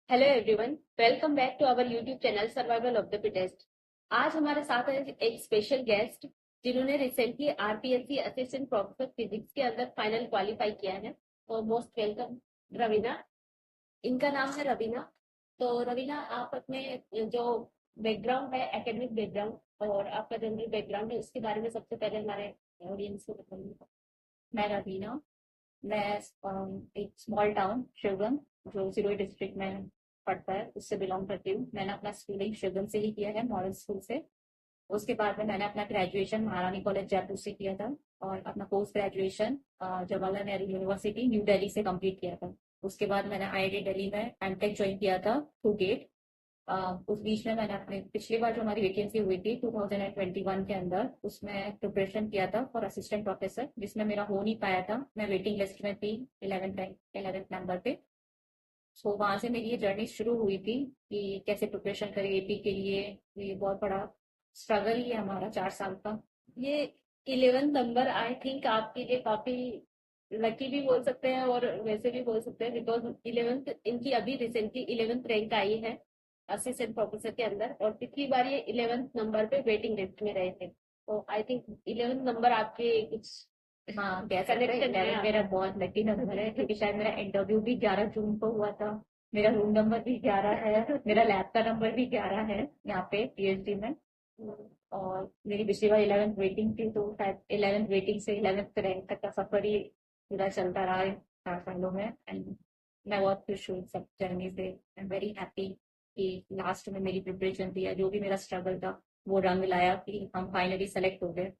Hello everyone, welcome back to our YouTube channel survival of the fittest. आज हमारे साथ है एक स्पेशल गेस्ट जिन्होंने recently RPSC assistant professor physics के अंदर फाइनल क्वालिफाई किया है। तो मोस्ट वेलकम रवीना। इनका नाम है रवीना। तो रवीना, आप अपने जो बैकग्राउंड है, एकेडमिक बैकग्राउंड और आपका जनरल बैकग्राउंड है, उसके बारे में सबसे पहले हमारे ऑडियंस को बताइए। मैं रवीना। मैं एक स्मॉल टाउन शिवगंज जो सिरोही डिस्ट्रिक्ट में पड़ता है उससे बिलोंग करती हूँ। मैंने अपना स्कूलिंग शिवगंज से ही किया है, मॉडल स्कूल से। उसके बाद में मैंने अपना ग्रेजुएशन महारानी कॉलेज जयपुर से किया था और अपना post graduation Jawaharlal Nehru university new Delhi से कंप्लीट किया था। उसके बाद मैंने आईआईटी दिल्ली में एमटेक ज्वाइन किया था थ्रू गेट। उस बीच में मैंने अपने पिछली बार जो हमारी वैकेंसी हुई थी 2021 के अंदर उसमें प्रिपरेशन किया था फॉर असिस्टेंट प्रोफेसर, जिसमें मेरा हो नहीं पाया था। मैं वेटिंग लिस्ट में थी 11th नंबर पे। सो वहां से मेरी ये जर्नी शुरू हुई थी कि कैसे प्रिपरेशन करें एपी के लिए। ये बहुत बड़ा स्ट्रगल ही है हमारा 4 साल का। ये 11 नंबर आई थिंक आपके लिए काफी लकी भी बोल सकते हैं और वैसे भी बोल सकते हैं, बिकॉज 11th इनकी अभी रिसेंटली 11th रैंक आई है असिस्टेंट प्रोफेसर के अंदर, और पिछली बार ये 11th नंबर पे वेटिंग लिस्ट में रहे थे। तो आई थिंक 11th नंबर आपके कुछ हाँ, कह सकते हैं कनेक्शन है 11 मेरा बहुत लकी नंबर है क्योंकि शायद मेरा इंटरव्यू भी 11 जून को हुआ था। मेरा रूम नंबर भी 11 है, मेरा लैब का नंबर भी 11 है यहाँ पे पीएचडी में। और मेरी पिछली बार 11th वेटिंग थी तो शायद 11th वेटिंग से 11th रैंक तक का सफर ही पूरा चलता रहा है 4 सालों में। एंड मैं बहुत खुश हूँ सब जर्नी से। आई एम वेरी हैप्पी कि लास्ट में मेरी प्रिपरेशन थी या जो भी मेरा स्ट्रगल था वो रंग लाया कि हम फाइनली सेलेक्ट हो गए।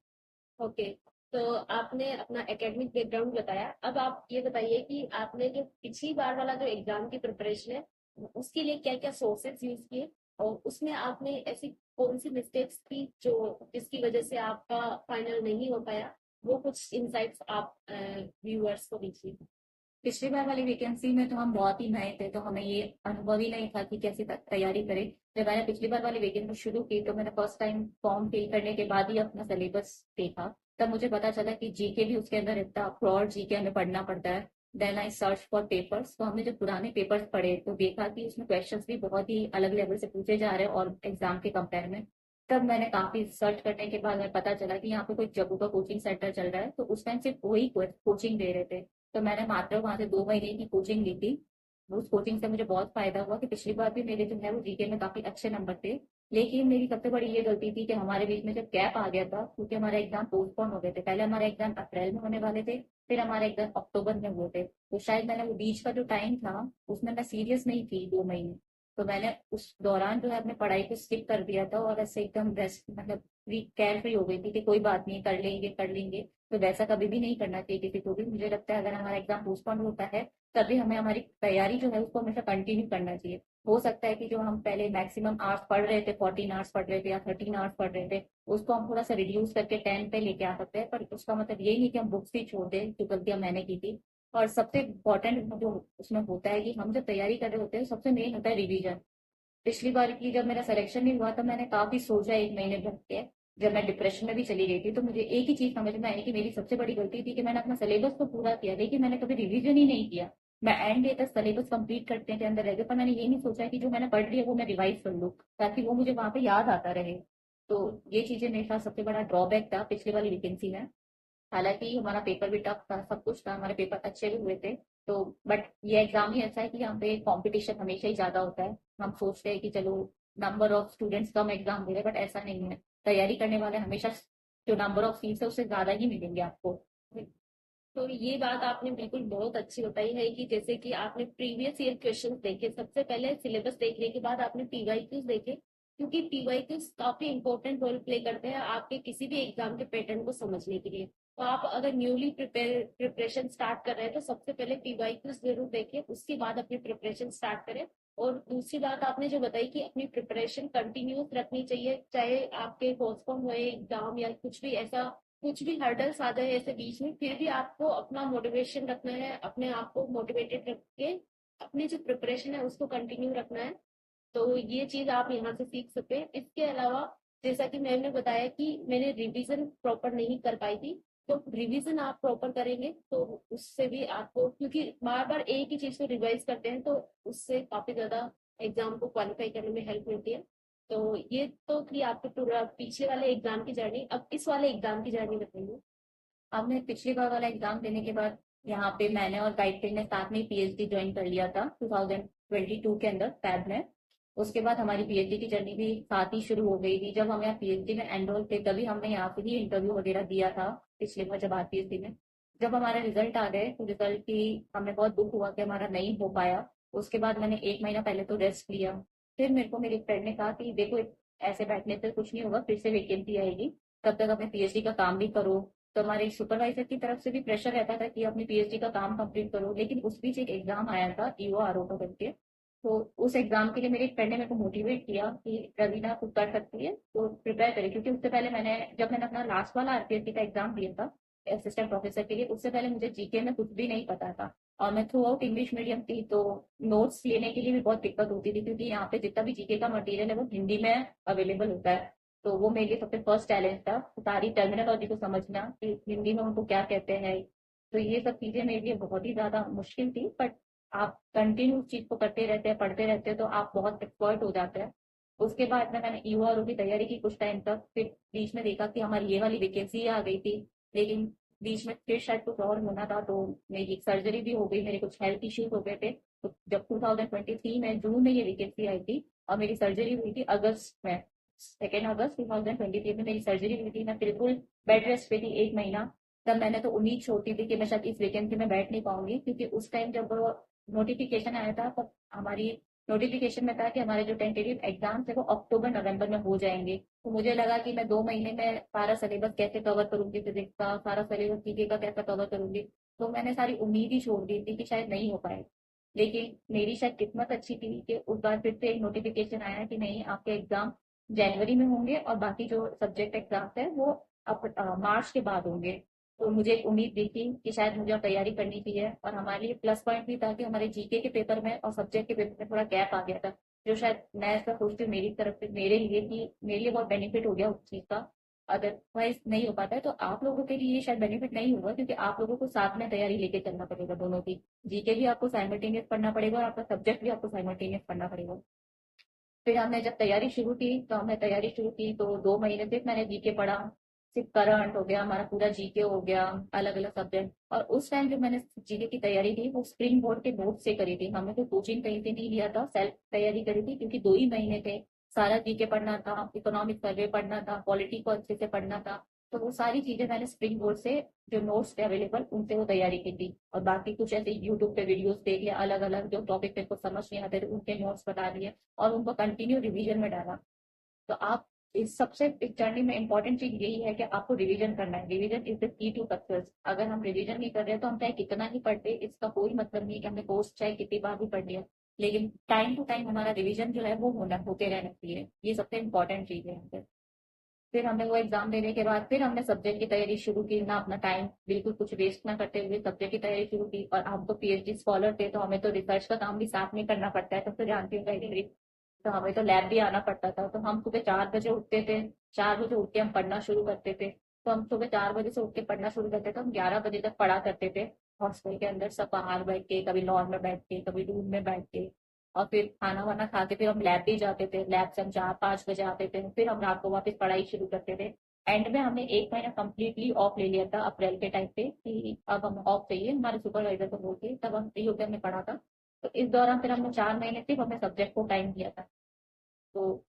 ओके। तो आपने अपना एकेडमिक बैकग्राउंड बताया, अब आप ये बताइए कि आपने जो पिछली बार वाला जो एग्जाम की प्रिपरेशन है उसके लिए क्या क्या सोर्सेज यूज किए, और उसमें आपने ऐसी कौन सी मिस्टेक्स की जो जिसकी वजह से आपका फाइनल नहीं हो पाया, वो कुछ इंसाइट्स आप व्यूअर्स को दीजिए। पिछली बार वाली वैकेंसी में तो हम बहुत ही नए थे तो हमें ये अनुभव ही नहीं था कि कैसे तैयारी करें। जब मैंने पिछली बार वाली वैकेंसी शुरू की तो मैंने फर्स्ट टाइम फॉर्म फिल करने के बाद ही अपना सिलेबस देखा। तब मुझे पता चला कि जीके भी उसके अंदर इतना ब्रॉड जीके हमें पढ़ना पड़ता है। Then I search for papers, तो हमने जो पुराने पेपर्स पढ़े तो देखा कि उसमें क्वेश्चंस भी बहुत ही अलग लेवल से पूछे जा रहे हैं और एग्जाम के कंपेयर में। तब मैंने काफी सर्च करने के बाद हमें पता चला कि यहाँ पे कोई जग्गू का कोचिंग सेंटर चल रहा है, तो उस टाइम सिर्फ वही कोचिंग दे रहे थे। तो मैंने मात्र वहां से 2 महीने की कोचिंग ली थी। उस कोचिंग से मुझे बहुत फायदा हुआ कि पिछली बार भी मेरे जो है वो जीके में काफी अच्छे नंबर थे। लेकिन मेरी सबसे बड़ी ये गलती थी कि हमारे बीच में जब गैप आ गया था क्योंकि हमारे एग्जाम पोस्टपोन हो गए थे। पहले हमारे एग्जाम अप्रैल में होने वाले थे, फिर हमारे एग्जाम अक्टूबर में हुए थे। तो शायद मैंने वो बीच का जो टाइम था उसमें मैं सीरियस नहीं थी 2 महीने। तो मैंने उस दौरान जो है अपने पढ़ाई को स्किप कर दिया था और ऐसे एकदम रेस्ट मतलब केयर फ्री हो गई थी कि कोई बात नहीं, कर लेंगे कर लेंगे। तो वैसा कभी भी नहीं करना चाहिए किसी को भी। मुझे लगता है अगर हमारा एग्जाम पोस्टपोन होता है तभी हमें हमारी तैयारी जो है उसको हमेशा कंटिन्यू करना चाहिए। हो सकता है कि जो हम पहले मैक्सिमम आवर्स पढ़ रहे थे, 14 आवर्स पढ़ रहे थे या 13 आवर्स पढ़ रहे थे, उसको हम थोड़ा सा रिड्यूस करके 10 पे लेके आ सकते हैं। पर उसका मतलब ये नहीं कि हम बुक्स ही छोड़ दें, जो गलतियां मैंने की थी। और सबसे इम्पोर्टेंट जो उसमें होता है कि हम जब तैयारी कर रहे होते हैं सबसे मेन होता है रिवीजन। पिछली बार की जब मेरा सिलेक्शन नहीं हुआ तो मैंने काफी सोचा 1 महीने भर के। जब मैं डिप्रेशन में भी चली गई थी तो मुझे एक ही चीज समझ में आई कि मेरी सबसे बड़ी गलती थी कि मैंने अपना सिलेबस तो पूरा किया लेकिन मैंने कभी रिवीजन ही नहीं किया। मैं एंड डे तक सिलेबस कंप्लीट करने के अंदर रह गई, पर मैंने ये नहीं सोचा कि जो मैंने पढ़ लिया वो मैं रिवाइज कर लूँ ताकि वो मुझे वहां पे याद आता रहे। तो ये चीजें मेरे साथ सबसे बड़ा ड्रॉबैक था पिछली वाली वैकेंसी में। हालांकि हमारा पेपर भी टफ था, सब कुछ था, हमारे पेपर अच्छे भी हुए थे। तो बट ये एग्जाम ही ऐसा है कि यहाँ पे कंपटीशन हमेशा ही ज्यादा होता है। हम सोचते हैं कि चलो नंबर ऑफ स्टूडेंट्स कम एग्जाम दे रहे, बट ऐसा नहीं है। तैयारी करने वाले हमेशा जो नंबर ऑफ सीट्स है उससे ज्यादा ही मिलेंगे आपको। तो ये बात आपने बिल्कुल बहुत अच्छी बताई है कि जैसे कि आपने प्रीवियस ईयर क्वेश्चंस देखे, सबसे पहले सिलेबस देखने के बाद आपने पीवाईक्यूज देखे, क्योंकि पीवाईक्यूज काफी इंपॉर्टेंट रोल प्ले करते हैं आपके किसी भी एग्जाम के पैटर्न को समझने के लिए। तो आप अगर न्यूली प्रिपरेशन स्टार्ट कर रहे हैं तो सबसे पहले पीवाईक्यूज जरूर देखें, उसके बाद अपनी प्रिपरेशन स्टार्ट करें। और दूसरी बात आपने जो बताई कि अपनी प्रिपरेशन कंटिन्यूस रखनी चाहिए, चाहे आपके पोस्टपोन हुए एग्जाम या कुछ भी ऐसा, कुछ भी हर्डल्स आ जाए ऐसे बीच में, फिर भी आपको अपना मोटिवेशन रखना है, अपने आप को मोटिवेटेड रख के अपनी जो प्रिपरेशन है उसको कंटिन्यू रखना है। तो ये चीज आप यहाँ से सीख सकते हैं। इसके अलावा जैसा कि मैंने बताया कि मैंने रिवीजन प्रॉपर नहीं कर पाई थी, तो रिवीजन आप प्रॉपर करेंगे तो उससे भी आपको, क्योंकि बार बार एक ही चीज को रिवाइज करते हैं तो उससे काफी ज्यादा एग्जाम को क्वालिफाई करने में हेल्प मिलती है। तो ये तो थी आपके पूरा पीछे वाले एग्जाम की जर्नी। अब इस वाले एग्जाम की जर्नी बताइए। अब मैं पिछली बार वाला एग्जाम देने के बाद यहाँ पे मैंने और गाइड ने साथ में पीएचडी ज्वाइन कर लिया था 2022 के अंदर फैब में। उसके बाद हमारी पीएचडी की जर्नी भी साथ ही शुरू हो गई थी। जब हम यहाँ पीएचडी में एनरोल थे तभी हमने यहाँ पे ही इंटरव्यू वगैरह दिया था, पिछले बार जब आती पीएचडी में। जब हमारे रिजल्ट आ गए तो रिजल्ट की हमें बहुत दुख हुआ कि हमारा नहीं हो पाया। उसके बाद मैंने 1 महीना पहले तो रेस्ट लिया। फिर मेरे को मेरी फ्रेंड ने कहा कि देखो ऐसे बैठने से कुछ नहीं होगा, फिर से वैकेंसी आएगी, तब तक अपने पीएचडी का काम भी करो। तो हमारे सुपरवाइजर की तरफ से भी प्रेशर रहता था कि अपनी पीएचडी का काम कंप्लीट करो। लेकिन उस बीच एक एग्जाम आया था ईओ आरओ का करके। तो उस एग्जाम के लिए मेरी फ्रेंड ने मेरे को मोटिवेट किया कि रवीना कुछ कर सकती है तो प्रिपेयर करे, क्योंकि उससे पहले जब मैंने अपना लास्ट वाला आरपीएससी का एग्जाम दिया था असिस्टेंट प्रोफेसर के लिए, उससे पहले मुझे जीके में कुछ भी नहीं पता था। और मैं थ्रू आउट इंग्लिश मीडियम थी, तो नोट्स लेने के लिए भी बहुत दिक्कत होती थी, क्योंकि यहाँ पे जितना भी जीके का मटेरियल है वो हिंदी में अवेलेबल होता है। तो वो मेरे लिए सबसे फर्स्ट चैलेंज था, सारी टर्मिनोलॉजी को समझना कि हिंदी में उनको क्या कहते हैं। तो ये सब चीजें मेरे लिए बहुत ही ज्यादा मुश्किल थी, बट आप कंटिन्यू उस चीज को करते रहते हैं, पढ़ते रहते हैं, तो आप बहुत एक्सपर्ट हो जाते हैं। उसके बाद में मैंने ईओआरओ की तैयारी की कुछ टाइम तक। फिर बीच में देखा कि हमारी ये वाली वैकेंसी आ गई थी, लेकिन बीच में फिर शायद कुछ और होना था, तो मेरी सर्जरी भी हो गई, मेरे कुछ हेल्थ इश्यूज हो गए थे। तो जब 2023 में जून में ये वैकेंसी आई थी और मेरी सर्जरी हुई थी अगस्त में, 2 अगस्त 2023 में मेरी सर्जरी हुई थी। मैं बिल्कुल बेड रेस्ट पे थी 1 महीना। तब मैंने तो उम्मीद छोड़ी थी कि मैं शायद इस वैकेंसी में बैठ नहीं पाऊंगी, क्योंकि उस टाइम जब नोटिफिकेशन आया था तब हमारी नोटिफिकेशन में था कि हमारे जो टेंटेटिव एग्जाम्स है वो अक्टूबर नवंबर में हो जाएंगे। तो मुझे लगा कि मैं 2 महीने में सारा सिलेबस कैसे कवर करूंगी, फिजिक्स का सारा सिलेबस जीके का कैसे कवर करूंगी। तो मैंने सारी उम्मीद ही छोड़ दी थी कि शायद नहीं हो पाए। लेकिन मेरी शायद किस्मत अच्छी थी कि उस बार फिर से एक नोटिफिकेशन आया कि नहीं, आपके एग्जाम जनवरी में होंगे और बाकी जो सब्जेक्ट एग्जाम्स है वो मार्च के बाद होंगे। तो मुझे एक उम्मीद दी थी कि शायद मुझे अब तैयारी करनी चाहिए। और हमारे लिए प्लस पॉइंट भी था कि हमारे जीके के पेपर में और सब्जेक्ट के पेपर में थोड़ा गैप आ गया था, जो शायद मैं ऐसा सोचती हूँ मेरी तरफ से मेरे लिए कि मेरे लिए बहुत बेनिफिट हो गया उस चीज का। अदरवाइज नहीं हो पाता है तो आप लोगों के लिए ये शायद बेनिफिट नहीं होगा, क्योंकि आप लोगों को साथ में तैयारी लेके चलना पड़ेगा दोनों की। जीके भी आपको साइमल्टेनियस पढ़ना पड़ेगा और आपका सब्जेक्ट भी आपको साइमल्टेनियस पढ़ना पड़ेगा। फिर हमने जब तैयारी शुरू की तो हमने तैयारी शुरू की तो 2 महीने सिर्फ मैंने जीके पढ़ा। सिर्फ करंट हो गया, हमारा पूरा जीके हो गया, अलग अलग सब्जेक्ट। और उस टाइम जो मैंने जीके की तैयारी की वो स्प्रिंग बोर्ड के नोट से करी थी, हमने तो कोचिंग कहीं से नहीं लिया था, सेल्फ तैयारी करी थी, क्योंकि 2 ही महीने थे। सारा जीके पढ़ना था, इकोनॉमिक सर्वे पढ़ना था, पॉलिटी को अच्छे से पढ़ना था। तो वो सारी चीजें मैंने स्प्रिंग बोर्ड से जो नोट्स थे अवेलेबल उनसे वो तैयारी की थी। और बाकी कुछ ऐसे यूट्यूब पे वीडियोस देख लिया, अलग अलग जो टॉपिक मेरे को समझ नहीं आते थे उनके नोट्स बता दिए और उनको कंटिन्यू रिवीजन में डाला। तो आप इस सबसे इस जर्नी में इंपॉर्टेंट चीज यही है कि आपको रिवीजन करना है। Revision is the key to success. अगर हम रिवीजन नहीं कर रहे हैं तो हम चाहे कितना ही पढ़ ले, इसका कोई मतलब नहीं है कि हमने कोर्स चाहे कितनी बार भी पढ़ लिया। लेकिन टाइम टू टाइम हमारा रिवीजन जो है वो होते रहना चाहिए, ये सबसे इंपॉर्टेंट चीज है। फिर हमने वो एग्जाम देने के बाद फिर हमने सब्जेक्ट की तैयारी शुरू की, ना अपना टाइम बिल्कुल कुछ वेस्ट ना करते हुए सब्जेक्ट की तैयारी शुरू की। और हम तो पीएचडी स्कॉलर थे तो हमें तो रिसर्च का काम भी साथ में करना पड़ता है, तो जानती हूँ। तो हमें तो लैब भी आना पड़ता था, तो हम सुबह 4 बजे उठते थे। 4 बजे उठ के हम पढ़ना शुरू करते थे। तो हम सुबह 4 बजे से उठ के पढ़ना शुरू करते थे, हम 11 बजे तक पढ़ा करते थे। हॉस्टल के अंदर सब बाहर बैठ के, कभी लॉन में बैठ के, कभी रूम में बैठ के। और फिर खाना वाना खा के फिर हम लैब भी जाते थे, लैब से हम 4-5 बजे आते थे, फिर हम रात को वापस पढ़ाई शुरू करते थे। एंड में हमने 1 महीना कंप्लीटली ऑफ ले लिया था अप्रैल के टाइम पे कि अब हम ऑफ चाहिए, हमारे सुपरवाइजर को बोल के तब हम फ्री होकर हमने पढ़ा था। तो इस दौरान फिर हमने 4 महीने सिर्फ अपने सब्जेक्ट को टाइम दिया था। तो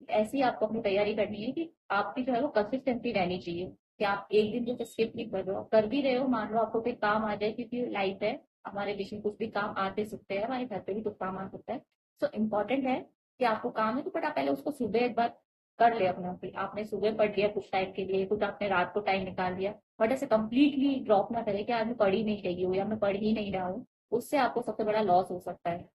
ऐसी ही आपको अपनी तैयारी करनी है कि आपकी जो है वो कंसिस्टेंसी रहनी चाहिए, कि आप एक दिन जैसे स्किप नहीं कर रहे हो, कर भी रहे हो, मान लो आपको कोई काम आ जाए, क्योंकि लाइफ है, हमारे बीच में कुछ भी काम आते सकते हैं, हमारे घर पे भी कुछ काम आ सकता है। सो इम्पोर्टेंट है कि आपको काम है तो बट आप पहले उसको सुबह एक बार कर ले अपना। फिर आपने सुबह पढ़ लिया कुछ टाइम के लिए, कुछ आपने रात को टाइम निकाल लिया, बट ऐसे कंप्लीटली ड्रॉप ना करे कि आज मैं पढ़ ही नहीं रही हूँ या मैं पढ़ ही नहीं रहा हूँ। उससे आपको सबसे बड़ा लॉस हो सकता है।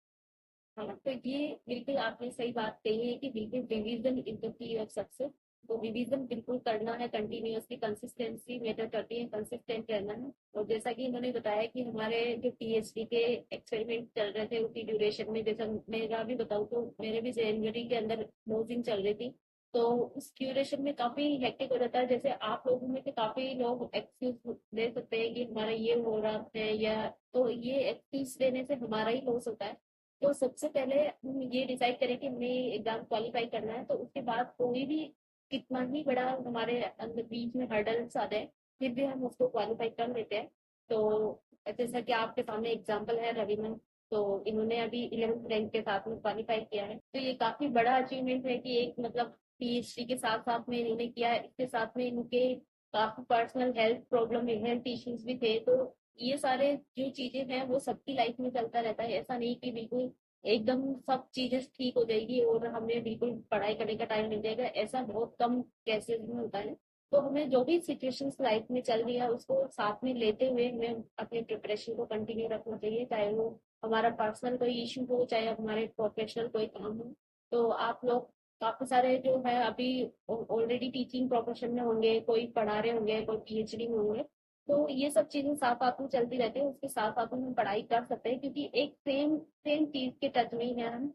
हाँ, तो ये बिल्कुल आपने सही बात कही है कि बिल्कुल रिवीजन इज द की ऑफ सक्सेस। तो रिवीजन बिल्कुल करना है कंटिन्यूअसली, कंसिस्टेंसी मेथड करती है, कंसिस्टेंट रहना है। और जैसा कि इन्होंने बताया कि हमारे जो पीएचडी के एक्सपेरिमेंट चल रहे थे उसी ड्यूरेशन में, जैसा मेरा भी बताऊँ तो मेरे भी जनवरी के अंदर मोजिंग चल रही थी। तो उस ड्यूरेशन में काफी हेक्टिक हो जाता है। जैसे आप लोगों में से काफी लोग एक्सक्यूज दे सकते हैं कि हमारा ये हो रहा है, या तो ये एक्सक्यूज देने से हमारा ही लॉस होता है। तो सबसे पहले हम ये डिसाइड करें कि हमें एग्जाम क्वालिफाई करना है, तो उसके बाद कोई भी कितना ही बड़ा हमारे अंदर बीच में हर्डल्स आ जाए, फिर भी हम उसको क्वालिफाई कर लेते हैं। तो जैसा कि आपके सामने एग्जाम्पल है रवीना, तो इन्होंने अभी 11th रैंक के साथ में क्वालिफाई किया है। तो ये काफी बड़ा अचीवमेंट है कि एक मतलब पीएचडी के साथ साथ में इन्होंने किया है। इसके साथ में इनके काफी personal health problem, health issues भी थे। तो ये सारे जो चीजें हैं वो सबकी लाइफ में चलता रहता है। ऐसा नहीं कि बिल्कुल एकदम सब चीजें ठीक हो जाएगी और हमें बिल्कुल पढ़ाई करने का टाइम मिल जाएगा, ऐसा बहुत कम केसेस में होता है। तो हमें जो भी सिचुएशंस लाइफ में चल रही है उसको साथ में लेते हुए हमें अपने प्रिपरेशन को कंटिन्यू रखना चाहिए, चाहे वो हमारा पर्सनल कोई इशू हो, चाहे हमारे प्रोफेशनल कोई काम हो। तो आप लोग काफी सारे जो है अभी ऑलरेडी टीचिंग प्रोफेशन में होंगे, कोई पढ़ा रहे होंगे, कोई पीएचडी में होंगे। तो ये सब चीजें साथ साथ में चलती रहती है, उसके साथ साथ में हम पढ़ाई कर सकते हैं, क्योंकि एक सेम सेम चीज के टच में ही है हम।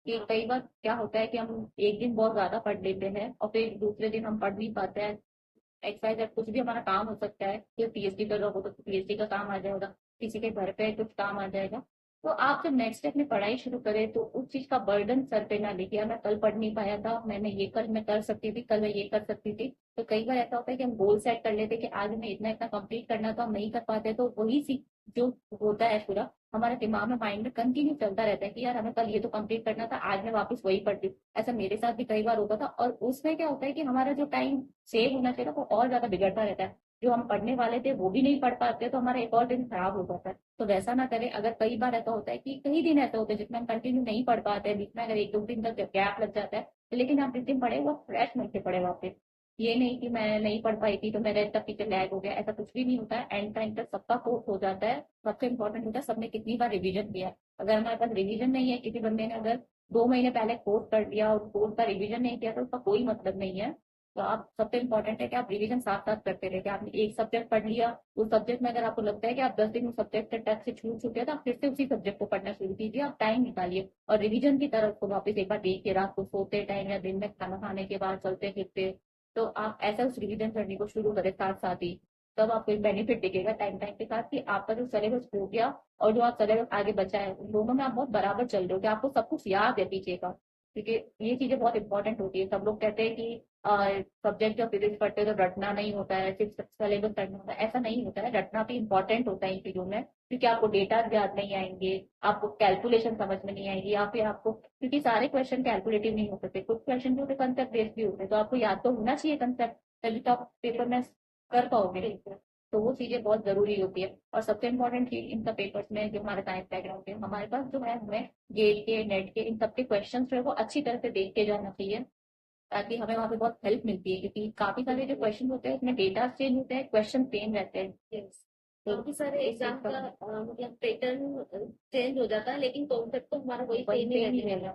कि कई बार क्या होता है कि हम एक दिन बहुत ज्यादा पढ़ लेते हैं और फिर दूसरे दिन हम पढ़ नहीं पाते हैं। एक्सरसाइज कुछ भी हमारा काम हो सकता है, कि पीएचडी कर रहा हो तो पीएचडी का काम आ जाएगा, किसी के घर पे कुछ काम आ जाएगा। तो आप जब नेक्स्ट अपनी पढ़ाई शुरू करें तो उस चीज का बर्डन सर पे ना लेके, यार मैं कल पढ़ नहीं पाया था, मैंने ये कल मैं कर सकती थी, कल मैं ये कर सकती थी। तो कई बार ऐसा होता है कि हम गोल सेट कर लेते हैं कि आज हमें इतना इतना कंप्लीट करना, तो हम नहीं कर पाते। तो वही सी जो होता है पूरा हमारे दिमाग में, माइंड में कंटिन्यू चलता रहता है कि यार हमें कल ये तो कंप्लीट करना था, आज मैं वापस वही पढ़ती हूँ। ऐसा मेरे साथ भी कई बार होता था, और उसमें क्या होता है कि हमारा जो टाइम सेव होना चाहिए वो और ज्यादा बिगड़ता रहता है। जो हम पढ़ने वाले थे वो भी नहीं पढ़ पाते, तो हमारा एक और दिन खराब हो जाता है। तो वैसा ना करें। अगर कई बार ऐसा होता है कि कई दिन ऐसे होते हैं जिसमें हम कंटिन्यू नहीं पढ़ पाते हैं, बीच में अगर एक दो दिन तक गैप लग जाता है, तो लेकिन आप जिस दिन पढ़े वो फ्रेश मन से पढ़े वापस। ये नहीं कि मैं नहीं पढ़ पाई थी तो मेरा इतना पीछे लैग हो गया, ऐसा कुछ भी नहीं होता है। एंड टाइम तक सबका कोर्स हो जाता है। सबसे इंपॉर्टेंट होता है सबने कितनी बार रिवीजन किया है। अगर हमारे पास रिवीजन नहीं है, किसी बंदे ने अगर 2 महीने पहले कोर्स कर लिया और कोर्स का रिवीजन नहीं किया, तो उसका कोई मतलब नहीं है। तो आप सबसे इम्पोर्टेंट है कि आप रिवीजन साथ साथ करते रहे, कि आपने एक सब्जेक्ट पढ़ लिया, उस सब्जेक्ट में अगर आपको लगता है कि आप 10 दिन उस सब्जेक्ट के टच से छूट चुके हैं, तो आप फिर से उसी सब्जेक्ट को पढ़ना शुरू कीजिए। आप टाइम निकालिए और रिवीजन की तरफ को वापस एक बार देखिए, रात को सोते टाइम या दिन में खाना खाने के बाद चलते फिरते। तो आप ऐसा उस रिवीजन करने को शुरू करें साथ साथ ही। तब आपको एक बेनिफिट दिखेगा टाइम टाइम के साथ, कि आपका जो सिलेबस हो गया और जो आप सिलेबस आगे बचा है, उन दोनों में आप बहुत बराबर चल रहे हो, कि आपको सब कुछ याद है पीछे का। क्योंकि ये चीजें बहुत इंपॉर्टेंट होती है। सब लोग कहते हैं कि सब्जेक्ट जब फिजिक्स पढ़ते हैं तो रटना नहीं होता है, सिर्फ सिलेबस पढ़ना होता है। ऐसा नहीं होता है, रटना भी इंपॉर्टेंट होता है इन चीजों में, क्योंकि आपको डेटा याद नहीं आएंगे, आपको कैलकुलेशन समझ में नहीं आएगी, या फिर आपको, क्योंकि सारे क्वेश्चन कैलकुलेटिव नहीं हो सकते, कुछ क्वेश्चन जो होते कंसेप्ट बेस्ड भी होते हैं, तो आपको याद तो होना चाहिए कंसेप्ट, तभी तो आप पेपर में कर पाओगे। तो वो चीजें बहुत जरूरी होती है। और सबसे इम्पोर्टेंट चीज इन सब पेपर्स में, जो हमारे साइंस बैकग्राउंड है, हमारे पास जो है, हमें गेट के नेट के इन सबके क्वेश्चन जो है वो अच्छी तरह से देख के जाना चाहिए, ताकि हमें वहाँ पे बहुत हेल्प मिलती है। क्योंकि काफी सारे जो क्वेश्चन होते हैं उसमें डेटा चेंज होते हैं, क्वेश्चन सेम रहते हैं। Yes. तो काफी सारे एग्जाम का मतलब पैटर्न चेंज हो जाता है, लेकिन कॉन्सेप्ट तो हमारा वही सेम ही रहेगा।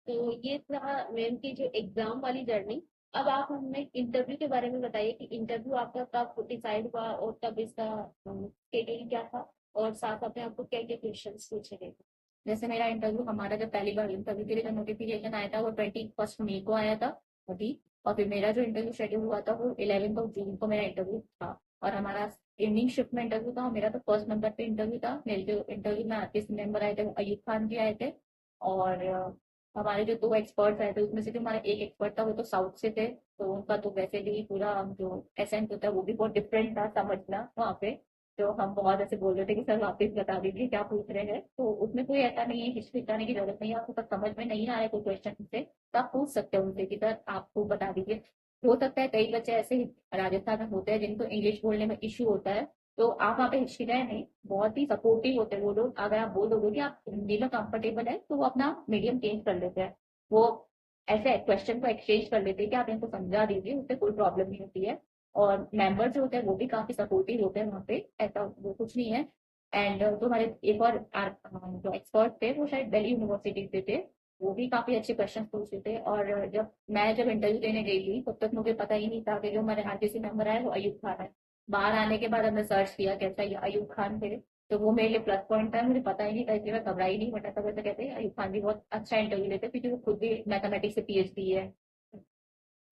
तो ये था मैम की जो एग्जाम वाली जर्नी। अब आप हमें इंटरव्यू के बारे में बताइए कि इंटरव्यू आपका कब डिसाइड हुआ और कब इसका शेड्यूल क्या था, और साथ साथ में आपको क्या क्या क्वेश्चन पूछे गए थे। जैसे मेरा इंटरव्यू, हमारा जब पहली बार इंटरव्यू के लिए जो नोटिफिकेशन आया था वो 21 मई को आया था अभी। और फिर मेरा जो इंटरव्यू शेड्यूल हुआ था वो 11 जून को मेरा इंटरव्यू था। और हमारा इवनिंग शिफ्ट में इंटरव्यू था। मेरा तो फर्स्ट नंबर पे इंटरव्यू था। मेरे जो इंटरव्यू में आर्टिस्ट मेंबर आए थे वो अयूब खान जी आए थे। और हमारे जो 2 एक्सपर्ट्स आए थे उसमें से जो हमारा एक एक्सपर्ट था वो तो साउथ से थे, तो उनका तो वैसे भी पूरा जो एसेंट होता है वो भी बहुत डिफरेंट था समझना वहाँ पे। तो हम बहुत ऐसे बोल रहे थे कि सर वापस बता दीजिए क्या पूछ रहे हैं। तो उसमें कोई ऐसा नहीं है, हिचकिचाने की जरूरत नहीं है। आपको कुछ समझ में नहीं आ रहा है कोई क्वेश्चन से, तो आप पूछ सकते हो उनसे कि सर आपको बता दीजिए। हो सकता है कई बच्चे ऐसे ही राजस्थान में होते हैं जिनको इंग्लिश बोलने में इश्यू होता है, तो आप वहाँ पे हिचकिचाए नहीं, बहुत ही सपोर्टिव होते हैं वो लोग। अगर आप बोल दोगे कि आप हिंदी में कंफर्टेबल है तो वो अपना मीडियम चेंज कर लेते हैं। वो ऐसे क्वेश्चन को एक्सचेंज कर लेते हैं कि आप इनको समझा दीजिए, उससे कोई प्रॉब्लम नहीं होती है। और मेंबर जो होते हैं वो भी काफी सपोर्टिव होते हैं वहाँ पे, ऐसा वो कुछ नहीं है। एंड जो हमारे एक और जो एक्सपर्ट थे वो शायद दिल्ली यूनिवर्सिटी से थे, वो भी काफी अच्छे क्वेश्चन पूछते थे। और जब इंटरव्यू देने गई थी तब तक मुझे पता ही नहीं था कि जो हमारे आरटीसी मेंबर आए वो अयूब खान है। बाहर आने के बाद हमने सर्च किया कैसा ये अयूब खान थे, तो वो मेरे लिए प्लस पॉइंट था। मुझे पता ही नहीं था, इसलिए मैं घबराई नहीं, बट ऐसा वैसे कहते हैं अयूब खान जी बहुत अच्छा इंटरव्यू लेते हैं, क्योंकि वो खुद भी मैथमेटिक्स से पीएचडी है।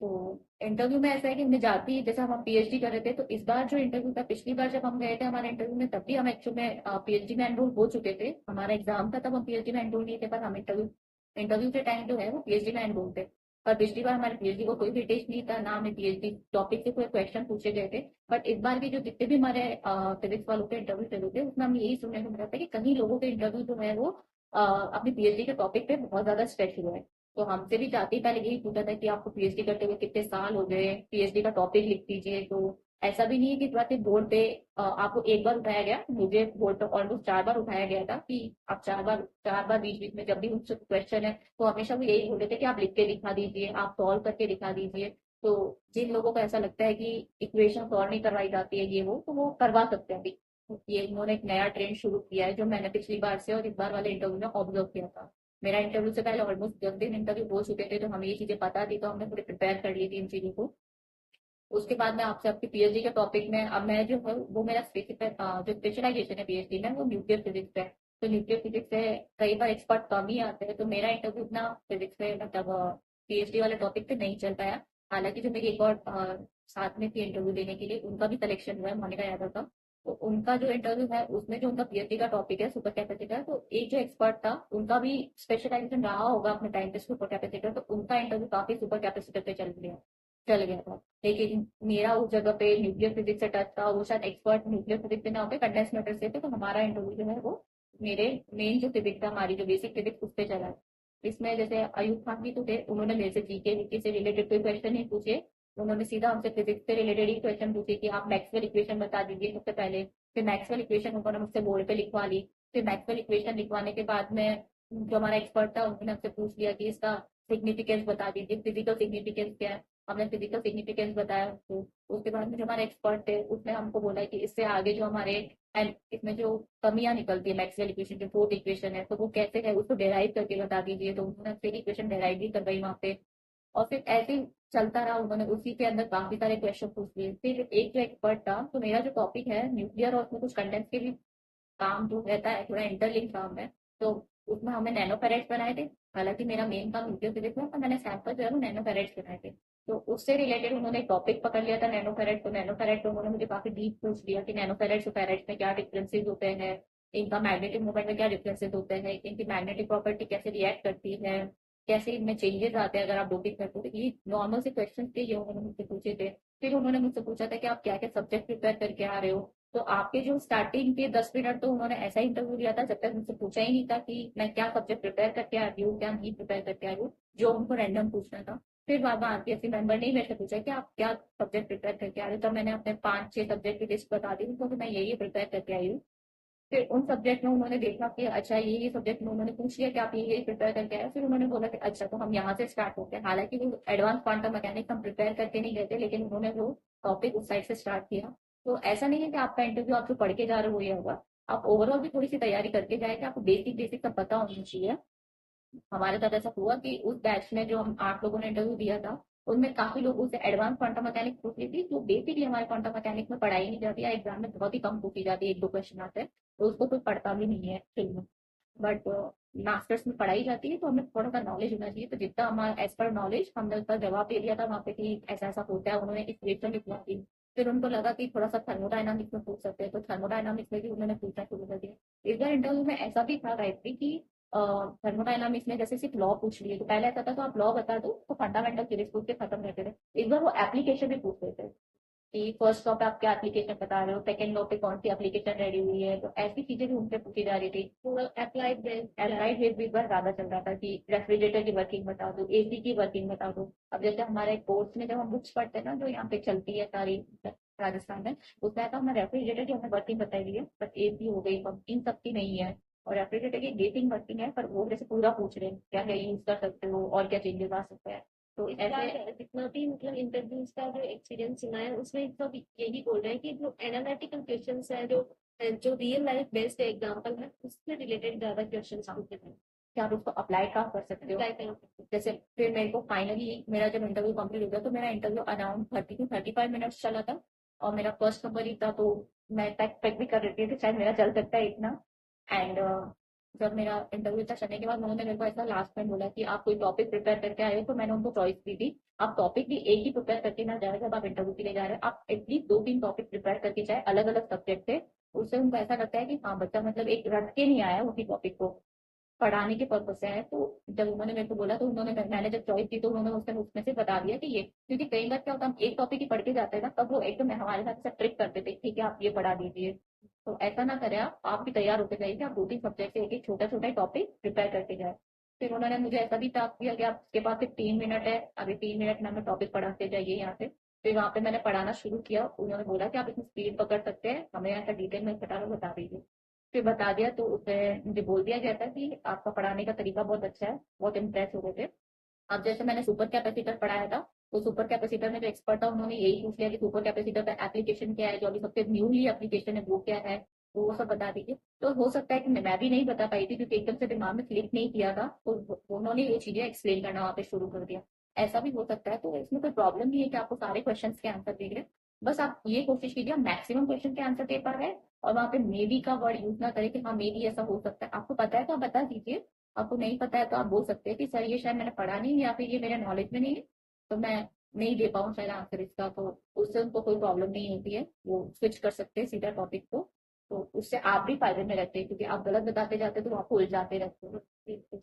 तो इंटरव्यू में ऐसा है कि मैं जाती, जैसे हम पीएचडी कर रहे थे, तो इस बार जो इंटरव्यू था, पिछली बार जब हम गए थे हमारे इंटरव्यू में, तब भी हम एक्चुअली में पीएचडी में एनरोल हो चुके थे। हमारा एग्जाम था तब हम पीएचडी में एनरोल नहीं थे, पर हम इंटरव्यू इंटरव्यू के टाइम जो है वो पीएचडी में एनरोल थे। पर पिछली बार हमारे पीएचडी को कोई वेटेज नहीं था, ना हमें पीएचडी टॉपिक से कोई क्वेश्चन पूछे गए थे। बट इस बार के जो जितने भी हमारे फिजिक्स वालों के इंटरव्यू चले थे, उसमें हमें यही सुनने को मिला था कि कई लोगों के इंटरव्यू जो है वो अपनी पीएचडी के टॉपिक पे बहुत ज्यादा स्ट्रेच हुआ है। तो हमसे भी जाते ही पहले यही पूछा था कि आपको पीएचडी करते हुए कितने साल हो गए, पीएचडी का टॉपिक लिख दीजिए। तो ऐसा भी नहीं है कि बात बोर्ड पे आपको एक बार उठाया गया, मुझे बोर्ड पे ऑलमोस्ट 4 बार उठाया गया था कि आप 4 बार बीच बीच में जब भी उनसे क्वेश्चन है तो हमेशा वो यही बोले थे कि आप लिख के दिखा दीजिए, आप सॉल्व करके दिखा दीजिए। तो जिन लोगों को ऐसा लगता है कि इक्वेशन सॉल्व नहीं करवाई जाती है ये वो, तो वो करवा सकते हैं अभी। ये उन्होंने एक नया ट्रेंड शुरू किया है, जो मैंने पिछली बार से और इस बार वाले इंटरव्यू में ऑब्जर्व किया था। मेरा इंटरव्यू से पहले ऑलमोस्ट 10 दिन इंटरव्यू हो चुके थे, तो हमें ये चीजें पता थी, तो हमने पूरे प्रिपेयर कर ली थी इन चीजों को। उसके बाद मैं आपसे आपकी पीएचडी के टॉपिक में, अब मैं जो है वो मेरा स्पेसिफिक जो स्पेशलाइजेशन है पीएचडी में वो न्यूक्लियर फिजिक्स है। तो न्यूक्लियर फिजिक्स से कई बार एक्सपर्ट कम ही आते हैं, तो मेरा इंटरव्यू इतना फिजिक्स में मतलब पीएचडी वाले टॉपिक पे नहीं चल पाया। हालांकि जो मेरी एक और साथ में थी इंटरव्यू देने के लिए, उनका भी सिलेक्शन हुआ है, मोनिका यादव का। तो उनका जो इंटरव्यू है उसमें जो उनका पीएचडी का टॉपिक है सुपर कैपेसिटर, तो एक जो एक्सपर्ट था उनका भी स्पेशलाइजेशन रहा होगा अपने टाइम पे सुपर कैपेसिटर, तो उनका इंटरव्यू काफी सुपर कैपेसिटर पे चल गया था। लेकिन मेरा उस जगह पे न्यूक्लियर फिजिक्स से टच था, वो शायद एक्सपर्ट न्यूक्लियर फिजिक्स से ना होकर कंडेंस मैटर से थे, तो हमारा इंटरव्यू जो है वो मेरे मेन जो फिजिक्स था, हमारी जो बेसिक फिजिक्स, उस पे चला। इसमें जैसे अयूब खान भी तो थे, उन्होंने मेरे से जीके वीके से रिलेटेड कोई क्वेश्चन नहीं पूछे। उन्होंने सीधा हमसे फिजिक्स से रिलेटेड ही क्वेश्चन पूछे कि आप मैक्सवेल इक्वेशन बता दीजिए सबसे पहले। फिर मैक्सवेल इक्वेशन उन्होंने मुझसे बोर्ड पे लिखवा ली। फिर मैक्सवेल इक्वेशन लिखवाने के बाद में जो हमारा एक्सपर्ट था उन्होंने हमसे पूछ लिया कि इसका सिग्निफिकेंस बता दीजिए, फिजिकल सिग्निफिकेंस क्या है। हमने फिजिकल सिग्निफिकेंस बताया उसको। उसके बाद में जो हमारे एक्सपर्ट थे उसने हमको बोला कि इससे आगे जो हमारे एंड इसमें जो कमियां निकलती है मैक्सवेल इक्वेशन, जो फोर्थ इक्वेशन है, तो वो कैसे है उसको डेराइव करके बता दीजिए। तो उन्होंने फिर इक्वेशन डेराइव भी करवाई वहां पे। और फिर ऐसे ही चलता रहा, उन्होंने उसी के अंदर काफी सारे क्वेश्चन पूछ लिए। फिर एक जो एक्सपर्ट था, तो मेरा जो टॉपिक है न्यूक्लियर और उसमें कुछ कंडेंस के भी काम जो रहता है, थोड़ा इंटरलिंक काम है। तो उसमें हमें नैनो फेराइड्स बनाए थे। हालांकि मेरा मेन काम न्यूक्लियर फिजिक्स में, पर मैंने सैंपल जो है वो नैनो फेराइड्स बनाए थे। तो उससे रिलेटेड उन्होंने एक टॉपिक पकड़ लिया था नैनो फेराइड। तो नैनो फेराइड तो उन्होंने मुझे काफी डीप पूछ लिया कि नैनो फेराइड्स और फेराइड्स में क्या डिफरेंसेस होते हैं, इनका मैग्नेटिक मूवमेंट में क्या डिफरेंसेस होते हैं, इनकी मैग्नेटिक प्रॉपर्टी कैसे रिएक्ट करती है, कैसे इनमें चेंजेस आते हैं अगर आप डोपिंग करते हो। तो ये नॉर्मल से क्वेश्चन थे, ये उन्होंने मुझसे पूछे थे। फिर उन्होंने मुझसे पूछा था कि आप क्या क्या सब्जेक्ट प्रिपेयर करके आ रहे हो। तो आपके जो स्टार्टिंग के 10 मिनट तो उन्होंने ऐसा इंटरव्यू लिया था जब तक मुझसे पूछा ही नहीं था कि मैं क्या सब्जेक्ट प्रिपेयर करके आ रही हूँ, क्या नहीं प्रिपेयर करके आ रही हूँ, जो उनको रैंडम पूछना था। फिर बाबा आरपीएससी मेंबर ने ही मेरे से पूछा कि आप क्या सब्जेक्ट प्रिपेयर करके आ रहे हो, तो मैंने अपने 5-6 सब्जेक्ट की लिस्ट बता दी उनको कि मैं यही प्रिपेयर करके आई हूँ। फिर उन सब्जेक्ट में उन्होंने देखा कि अच्छा ये सब्जेक्ट में उन्होंने पूछ लिया कि आप ये प्रिपेयर करके आए। फिर उन्होंने बोला कि अच्छा तो हम यहाँ से स्टार्ट होते हैं। हालांकि वो एडवांस क्वांटम मैकेनिक्स हम प्रिपेयर करके नहीं गए थे, लेकिन उन्होंने वो टॉपिक उस साइड से स्टार्ट किया। तो ऐसा नहीं है कि आपका इंटरव्यू आप जो पढ़ के जा रहे हो ये होगा, आप ओवरऑल भी थोड़ी सी तैयारी करके जाएंगे, आपको बेसिक बेसिक सब पता होना चाहिए। हमारे साथ ऐसा हुआ कि उस बैच में जो हम 8 लोगों ने इंटरव्यू दिया था, उनमें काफी लोगों से एडवांस क्वांटम मैकेनिक्स पूछ ली थी, जो बेसिकली हमारे क्वांटम मैकेनिक्स में पढ़ाई नहीं जाती है, एग्जाम में बहुत ही कम पूछी जाती है, 1-2 क्वेश्चन आते हैं। तो उसको कोई पढ़ता भी नहीं है एक्चुअली में। बट मास्टर्स में पढ़ाई जाती है, तो हमें थोड़ा सा नॉलेज होना चाहिए। तो जितना हमारा एज पर नॉलेज हमने उसका जवाब दे दिया था वहाँ पे कि ऐसा ऐसा होता है। उन्होंने इक्वेशन लिखवा दी। फिर उनको लगा कि थोड़ा सा थर्मोडायनामिक्स में पूछ सकते हैं, तो थर्मोडायनामिक्स में भी उन्होंने पूछना शुरू कर दिया। इस बार इंटरव्यू में ऐसा भी था गायत्री की थर्मोडायनामिक्स में जैसे सिर्फ लॉ पूछ लिए, तो पहले ऐसा था तो आप लॉ बता दो तो फंडामेंटल फिजिक्स पूछ के खत्म करते थे। इस बार वो एप्लीकेशन भी पूछ रहे थे कि फर्स्ट लॉ पे आप क्या एप्लीकेशन बता रहे हो, सेकंड लॉ पे कौन सी एप्लीकेशन रेडी हुई है। तो ऐसी चीजें भी उनसे पूछी जा रही थी। पूरा अप्लाइड एप्लाइड वेब भी इस बार ज्यादा चल रहा था कि रेफ्रिजरेटर की वर्किंग बता दो, एसी की वर्किंग बता दो। अब जैसे हमारे कोर्स में जब हम बुक्स पढ़ते हैं ना, जो यहाँ पे चलती है सारी राजस्थान में, उसमें तो हमें रेफ्रिजरेटर की हमें वर्किंग बताई गई है, बट एसी हो गई, पंप, इन सब की नहीं है। और रेफ्रिजरेटर की बेसिक वर्किंग है, पर वो जैसे पूरा पूछ रहे हैं क्या क्या यूज कर सकते हो और क्या चेंजेस आ सकते हैं। तो इस बार ऐसे जितना भी मतलब इंटरव्यूज का जो एक्सपीरियंस सुना है उसमें सब यही बोल रहे हैं कि जो एनालिटिकल क्वेश्चंस है, जो रियल लाइफ बेस्ड एग्जांपल है, उससे रिलेटेड ज्यादा क्वेश्चंस पूछे हैं। क्या आप उसको अप्लाई कहाँ कर सकते हो। अप्लाई कर सकते जैसे फिर मेरे को फाइनली मेरा जब इंटरव्यू कंप्लीट हो गया, तो मेरा इंटरव्यू अराउंड 30 to 35 मिनट्स चला था। और मेरा फर्स्ट नंबर ही था, तो मैं एक्सपेक्ट भी कर रही थी कि शायद मेरा चल सकता है इतना। एंड जब मेरा इंटरव्यू था करने के बाद उन्होंने मेरे को ऐसा लास्ट में बोला कि आप कोई टॉपिक प्रिपेयर करके आए हो, तो मैंने उनको चॉइस दी थी आप टॉपिक भी एक ही प्रिपेयर करके ना जाए, जब आप इंटरव्यू के लिए जा रहे हैं आप एटलीस्ट 2-3 टॉपिक प्रिपेयर करके जाए अलग अलग सब्जेक्ट से। उससे उनको ऐसा लगता है कि हाँ बच्चा मतलब एक रट के नहीं आया उसी टॉपिक को, पढ़ाने के पर्पज से है। तो जब उन्होंने मेरे को बोला तो उन्होंने मैंने जब चॉइस दी तो उन्होंने उसमें से बता दिया कि ये, क्योंकि कई बार क्या होता है हम एक टॉपिक ही पढ़ के जाते हैं ना, तब वो एकदम हमारे साथ से ट्रिक करते थे ठीक है आप ये पढ़ा दीजिए। तो ऐसा ना करें, आप भी तैयार होते जाइए कि आप 2-3 सब्जेक्ट से एक एक छोटा छोटा टॉपिक प्रिपेयर करके जाए। फिर उन्होंने मुझे ऐसा भी टास्क दिया कि आपके पास सिर्फ 3 मिनट है, अभी 3 मिनट में हमें टॉपिक पढ़ाते जाइए यहाँ से। फिर वहां पे मैंने पढ़ाना शुरू किया, उन्होंने बोला कि आप इसमें स्पीड पकड़ सकते हैं, हमें ऐसा डिटेल में फटाफट बता दीजिए। फिर बता दिया तो उससे मुझे बोल दिया गया था कि आपका पढ़ाने का तरीका बहुत अच्छा है, बहुत इम्प्रेस हो गए थे। अब जैसे मैंने सुपर कैपेसिटर पढ़ाया था, तो सुपर कैपेसिटर में जो एक्सपर्ट था उन्होंने यही पूछ लिया कि सुपर कैपेसिटर का एप्लीकेशन क्या है, जो अभी सबसे न्यूली एप्लीकेशन है वो क्या है, तो वो सब बता दीजिए। तो हो सकता है कि मैं भी नहीं बता पाई थी क्योंकि एकदम से दिमाग में क्लिक नहीं किया था, तो उन्होंने ये चीजें एक्सप्लेन करना वहाँ पे शुरू कर दिया। ऐसा भी हो सकता है, तो इसमें कोई प्रॉब्लम नहीं है कि आपको सारे क्वेश्चन के आंसर दे रहे हैं। बस आप ये कोशिश कीजिए मैक्सिमम क्वेश्चन के आंसर दे पा रहे हैं, और वहाँ पे मे बी का वर्ड यूज ना करें कि हाँ मे बी ऐसा हो सकता है। आपको पता है तो आप बता दीजिए, आपको नहीं पता है तो आप बोल सकते हैं कि सर ये शायद मैंने पढ़ा नहीं, या फिर ये मेरे नॉलेज में नहीं है, तो मैं नहीं दे पाऊँ शायद आंसर इसका। तो उससे उनको कोई प्रॉब्लम नहीं होती है, वो स्विच कर सकते हैं सीधा टॉपिक को। तो उससे आप भी फायदे में रहते हैं, क्योंकि आप गलत बताते जाते तो आप भूल जाते रहते हो। बिल्कुल।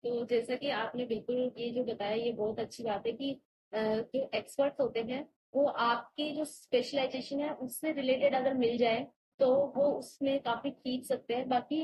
तो जैसा कि आपने बिल्कुल ये जो बताया ये बहुत अच्छी बात है कि जो एक्सपर्ट्स होते हैं वो आपकी जो स्पेशलाइजेशन है उससे रिलेटेड अगर मिल जाए तो वो उसमें काफी खींच सकते हैं। बाकी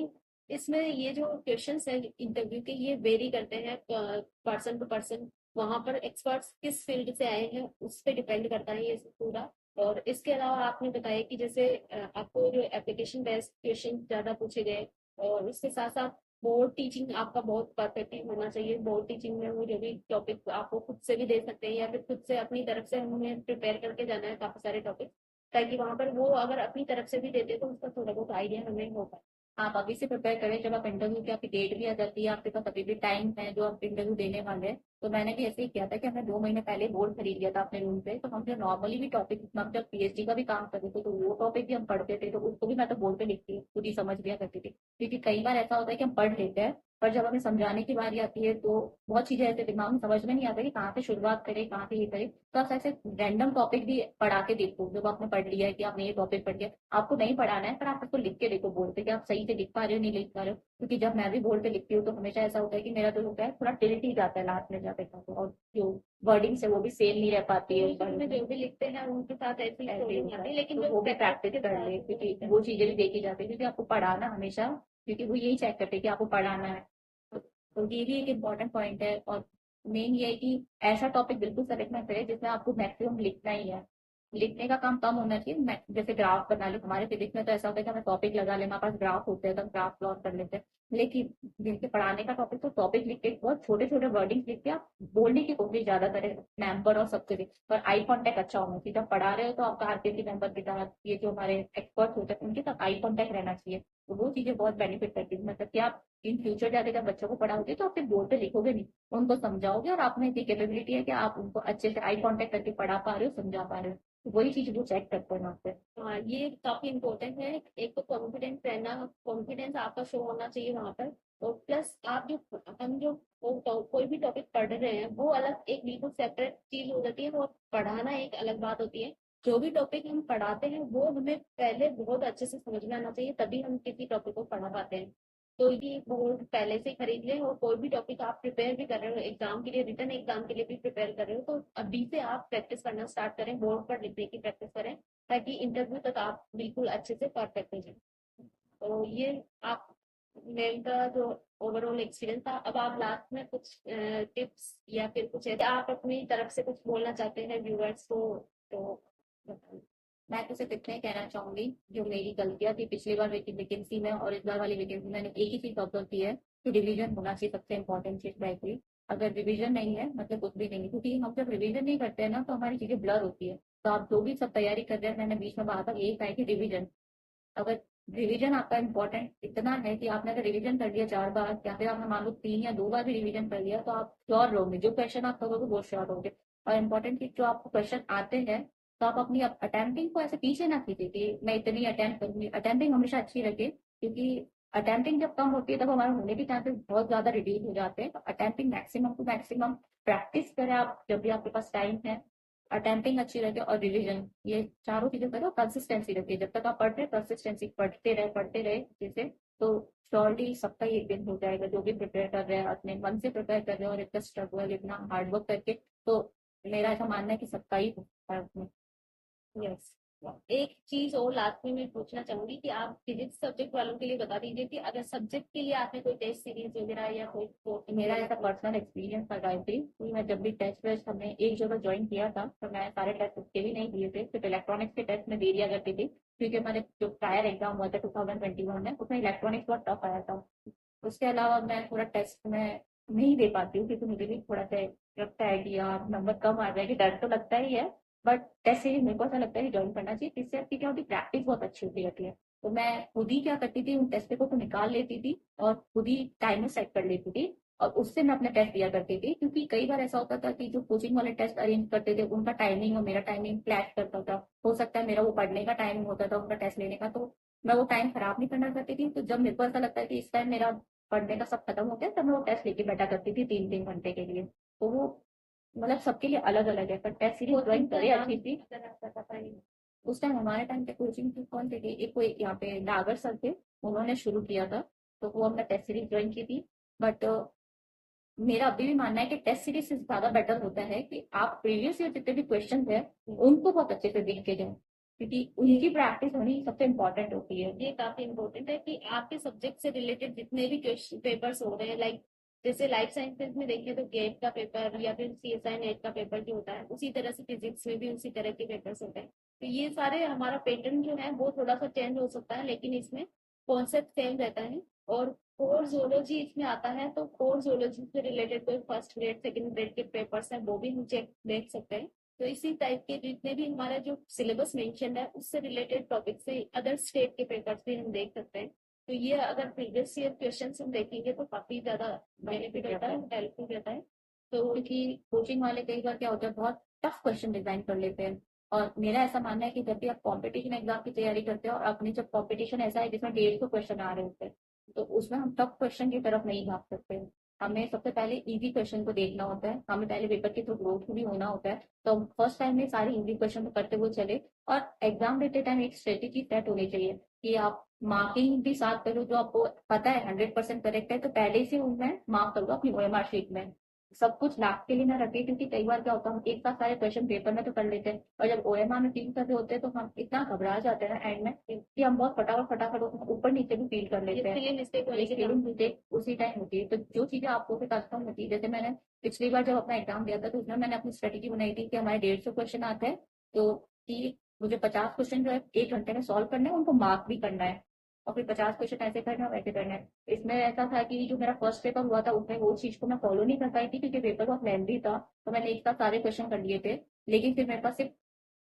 इसमें ये जो क्वेश्चंस है इंटरव्यू के ये वेरी करते हैं पर्सन टू पर्सन, वहां पर एक्सपर्ट्स किस फील्ड से आए हैं उस पर डिपेंड करता है ये सब पूरा। और इसके अलावा आपने बताया कि जैसे आपको जो एप्लीकेशन बेस्ड क्वेश्चन ज्यादा पूछे गए, और उसके साथ साथ बोर्ड टीचिंग आपका बहुत परफेक्ट होना चाहिए। बोर्ड टीचिंग में वो जो भी टॉपिक आपको खुद से भी दे सकते हैं या फिर खुद से अपनी तरफ से हमें प्रिपेयर करके जाना है काफी सारे टॉपिक, ताकि वहां पर वो अगर अपनी तरफ से भी देते तो उसका थोड़ा बहुत आइडिया हमें हो पाए। आप अभी से प्रिपेयर करें, जब आप इंटरव्यू की आपकी डेट भी आ जाती है, आपके पास अभी भी टाइम है जो आप इंटरव्यू देने वाले हैं। तो मैंने भी ऐसे ही किया था कि हमने 2 महीने पहले बोर्ड खरीद लिया था अपने रूम पे, तो हम जो नॉर्मली भी टॉपिक, हम जब पीएचडी का भी काम करते थे तो वो टॉपिक भी हम पढ़ते थे, तो उसको भी मैं तो बोर्ड पे लिखती खुद ही समझ लिया करती थी। क्योंकि कई बार ऐसा होता है कि हम पढ़ लेते हैं, पर जब हमें समझाने की बारी आती है तो बहुत चीजें ऐसे दिमाग में समझ में नहीं आता कि कहाँ से शुरुआत करें, कहाँ से ये करें। तो आप ऐसे रैंडम टॉपिक भी पढ़ा के देखो, जब आपने पढ़ लिया है कि आपने ये टॉपिक पढ़ लिया, आपको नहीं पढ़ाना है पर आप इसको लिख के देखो बोर्ड पे कि आप सही से लिख पा रहे हो नहीं लिख पा रहे हो। क्योंकि जब मैं भी बोर्ड पे लिखती हूँ तो हमेशा ऐसा होता है कि मेरा जो होता है थोड़ा टिल्ट ही जाता है लास्ट में जाते जाते, और जो वर्डिंग्स है वो भी सेम नहीं रह पाती है स्कूल में जो भी लिखते हैं उनके साथ ऐसी ऐसे ही प्रॉब्लम होता आती है। है, लेकिन तो जो वो भी प्रैक्टिस प्रैक्टिस के कर साथ ले, वो क्योंकि होता वो है। चीजें भी देखी जाती है, क्योंकि आपको पढ़ाना हमेशा, क्योंकि वो यही चेक करते हैं कि आपको पढ़ाना है। तो ये भी एक इम्पोर्टेंट पॉइंट है। और मेन ये है कि ऐसा टॉपिक बिल्कुल सेलेक्ट ना करें जिसमें आपको मैक्सिमम लिखना ही है। लिखने का काम कम होना चाहिए। जैसे ग्राफ बना लो, हमारे फिजिक्स में तो ऐसा होता है कि हमें टॉपिक लगा ले, हमारे पास ग्राफ होते हैं तो हम ग्राफ प्लॉट कर लेते हैं। लेकिन जिनके पढ़ाने का टॉपिक, तो टॉपिक लिख के बहुत छोटे छोटे वर्डिंग्स लिख के आप बोलने की कोशिश ज्यादा करें मैम पर और सबसे भी। और आई कांटेक्ट अच्छा होना चाहिए, जब पढ़ा रहे हो तो आपका आरपीसी मेंबर के साथ, ये जो हमारे एक्सपर्ट होते हैं उनके साथ आई कांटेक्ट रहना चाहिए। तो वो चीजें बहुत बेनिफिट करती है, मतलब कि आप इन फ्यूचर जाके जब बच्चों को पढ़ाओगे तो आप सिर्फ बोर्ड पे लिखोगे नहीं, उनको समझाओगे, और आप में इतनी कैपेबिलिटी है कि आप उनको अच्छे से आई कांटेक्ट करके पढ़ा पा रहे हो, समझा पा रहे हो। तो वही चीज वो चेक करते हैं वहाँ पे। हाँ, ये काफी इम्पोर्टेंट है। एक तो कॉन्फिडेंस रहना, कॉन्फिडेंस आपका शो होना चाहिए वहां पर। और प्लस आप जो हम जो कोई भी टॉपिक पढ़ रहे हैं वो अलग एक बिल्कुल सेपरेट चीज हो जाती है, वो पढ़ाना एक अलग बात होती है। जो भी टॉपिक हम पढ़ाते हैं वो हमें पहले बहुत अच्छे से समझ में आना चाहिए, तभी हम किसी टॉपिक को पढ़ा पाते हैं। तो ये बोर्ड पहले से ही खरीद लें, और कोई भी टॉपिक आप प्रिपेयर भी कर रहे हो एग्जाम के लिए, रिटर्न एग्जाम के लिए भी प्रिपेयर कर रहे हो, तो अभी से आप प्रैक्टिस करना स्टार्ट करें, बोर्ड पर लिखने की प्रैक्टिस करें, ताकि इंटरव्यू तक आप बिल्कुल अच्छे से परफेक्ट हो जाए। तो ये आप मेल का जो ओवरऑल एक्सपीरियंस था। अब आप लास्ट में कुछ टिप्स या फिर कुछ ऐसे आप अपनी तरफ से कुछ बोलना चाहते हैं व्यूअर्स को, तो बताइए। मैं तो सिर्फ इतना ही कहना चाहूंगी, जो मेरी गलतियां थी पिछली बार वैकेंसी में और इस बार वाली वैकेंसी, मैंने एक ही चीज ऑब्जर्व की है कि रिवीजन होना चाहिए, सबसे इंपॉर्टेंट चीज रहेगी। अगर रिवीजन नहीं है मतलब कुछ भी नहीं है, क्योंकि हम जब रिवीजन नहीं करते हैं ना तो हमारी चीजें ब्लर होती है। तो आप जो भी सब तैयारी कर रहे हैं, मैंने बीच में बार बार यही कहा है कि रिवीजन, अगर रिवीजन आपका इम्पोर्टेंट इतना है कि आपने अगर रिवीजन कर लिया 4 बार, या फिर आपने मान लो 3 या 2 बार भी रिवीजन कर लिया, तो आप श्योर रहोगे जो क्वेश्चन आप करोगे वो श्योर रहोगे। और इम्पोर्टेंट चीज, जो आपको क्वेश्चन आते हैं तो आप अपनी अटेम्प्टिंग को ऐसे पीछे ना खींचे कि मैं इतनी अटेम्प्ट करूंगी। अटेम्प्टिंग हमेशा अच्छी रखे, क्योंकि अटेम्प्टिंग जब कम होती है तब हमारे होने के चांसेस बहुत ज्यादा रिड्यूस हो जाते हैं। तो attempting maximum to maximum practice करें आप जब भी आपके पास टाइम है। अटेम्प्टिंग अच्छी रखे और रिविजन, ये चारों चीजें करो। कंसिस्टेंसी रखिए, जब तक आप पढ़ रहे हैं कंसिस्टेंसी, पढ़ते रहे जैसे, तो श्योरली सबका ही एक दिन हो जाएगा। जो भी प्रिपेयर कर रहे हैं अपने मन से प्रिपेयर कर रहे हैं और इतना स्ट्रगल इतना हार्डवर्क करके, तो मेरा ऐसा मानना है कि सबका ही होता है उसमें। यस। एक चीज और लास्ट में मैं पूछना चाहूंगी कि आप फिजिक्स सब्जेक्ट वालों के लिए बता दीजिए कि अगर सब्जेक्ट के लिए आपने कोई टेस्ट सीरीज वगैरह या कोई मेरा ऐसा पर्सनल एक्सपीरियंस था गायत्री कि मैं जब भी टेस्ट वेस्ट हमने एक जगह ज्वाइन किया था, तो मैं सारे टेस्ट उसके भी नहीं दिए थे, सिर्फ इलेक्ट्रॉनिक्स के टेस्ट में दे दिया करती थी। क्योंकि हमारे जो प्रायर एग्जाम हुआ था 2021 में, उसमें इलेक्ट्रॉनिक्स बहुत टफ आया था। उसके अलावा मैं थोड़ा टेस्ट में नहीं दे पाती हूँ, क्योंकि मुझे भी थोड़ा सा लगता है कि यार नंबर कम आ जाएगी, डर तो लगता ही है। बट टेस्ट सीरीज मेरे को ऐसा लगता है कि ज्वाइन करना चाहिए, इससे आपकी क्या होती है, प्रैक्टिस बहुत अच्छी होती रहती है। तो मैं खुद ही क्या करती थी, उन टेस्ट पेपर को निकाल लेती थी और खुद ही टाइमर सेट कर लेती थी, और उससे मैं अपने टेस्ट दिया करती थी। क्योंकि कई बार ऐसा होता था कि जो कोचिंग वाले टेस्ट अरेंज करते थे, उनका टाइमिंग और मेरा टाइमिंग क्लैश करता था। हो सकता है मेरा वो पढ़ने का टाइम होता था उनका टेस्ट लेने का, तो मैं वो टाइम खराब नहीं करना चाहती थी। तो जब मेरे को ऐसा लगता है कि इस टाइम मेरा पढ़ने का सब खत्म हो गया, तब मैं वो टेस्ट लेके बैठा करती थी 3-3 घंटे के लिए। तो वो मतलब सबके लिए अलग अलग है, पर टेस्ट सीरीज ज्वाइन करे अच्छी थी। उस टाइम हमारे टाइम पे कोचिंग कौन थे कि एक कोई यहाँ पे नागर सर थे, उन्होंने शुरू किया था। तो वो हमने टेस्ट सीरीज ज्वाइन की थी। बट मेरा अभी भी मानना है कि टेस्ट सीरीज से ज्यादा बेटर होता है कि आप प्रीवियस ईयर जितने भी क्वेश्चन है उनको बहुत अच्छे से देख के जाएं, क्योंकि उनकी प्रैक्टिस होनी सबसे इम्पोर्टेंट होती है। ये काफी इम्पोर्टेंट है कि आपके सब्जेक्ट से रिलेटेड जितने भी क्वेश्चन पेपर्स हो रहे हैं, लाइक जैसे लाइफ साइंसेज में देखिए तो गेट का पेपर या फिर सीएसआई नेट का पेपर जो होता है, उसी तरह से फिजिक्स में भी उसी तरह के पेपर्स होते हैं। तो ये सारे हमारा पैटर्न जो है वो थोड़ा सा चेंज हो सकता है, लेकिन इसमें कॉन्सेप्ट सेम रहता है। और कोर जोलॉजी इसमें आता है, तो कोर जोलॉजी से रिलेटेड कोई फर्स्ट ग्रेड सेकंड ग्रेड के पेपर्स हैं वो भी हम चेक देख सकते हैं। तो इसी टाइप के जितने भी हमारा जो सिलेबस मेंशन है उससे रिलेटेड टॉपिक से अदर स्टेट के पेपर्स भी हम देख सकते हैं। तो ये अगर प्रीवियस ईयर क्वेश्चन हम देखेंगे तो काफी ज्यादा बेनिफिट होता है, हेल्पफुल रहता है। तो क्योंकि कोचिंग वाले कई बार क्या होता है, बहुत टफ क्वेश्चन डिजाइन कर लेते हैं। और मेरा ऐसा मानना है कि जब भी आप कंपटीशन एग्जाम की तैयारी करते हो और अपनी जब कंपटीशन ऐसा है जिसमें 150 क्वेश्चन आ रहे होते हैं, तो उसमें हम टफ क्वेश्चन की तरफ नहीं भाग सकते। हमें सबसे पहले इजी क्वेश्चन को देखना होता है, हमें पहले पेपर के थ्रू ग्रोथ भी होना होता है। तो फर्स्ट टाइम में सारे इजी क्वेश्चन को करते हुए चले। और एग्जाम देते टाइम एक स्ट्रेटेजी सेट होनी चाहिए कि आप मार्किंग भी साथ करो, जो आपको पता है 100% करेक्ट है तो पहले से उनमें मार्क करो अपनी ओएमआर शीट में। सब कुछ लास्ट के लिए ना रखे, क्योंकि कई बार क्या होता है हम एक साथ सारे क्वेश्चन पेपर में तो कर लेते हैं, और जब ओएमआर में फील कर रहे होते हैं तो हम इतना घबरा जाते हैं ना एंड में कि हम बहुत फटाफट फटाफट ऊपर नीचे भी फील कर लेते हैं। स्पेलिंग मिस्टेक उसी टाइम होती है। तो जो चीजें आपको फिर कस्टम होती है, जैसे मैंने पिछली बार जब अपना एग्जाम दिया था, तो उसमें मैंने अपनी स्ट्रेटेजी बनाई थी कि हमारे 150 क्वेश्चन आते हैं, तो कि मुझे 50 क्वेश्चन जो है 1 घंटे में सॉल्व करना है, उनको मार्क भी करना है। और फिर 50 क्वेश्चन ऐसे करना है वैसे करना है। इसमें ऐसा था कि जो मेरा फर्स्ट पेपर हुआ था उसमें वो चीज को मैं फॉलो नहीं कर पाई थी, क्योंकि पेपर बहुत लेंथी था। तो मैंने एक साथ सारे क्वेश्चन कर लिए थे, लेकिन फिर मेरे पास सिर्फ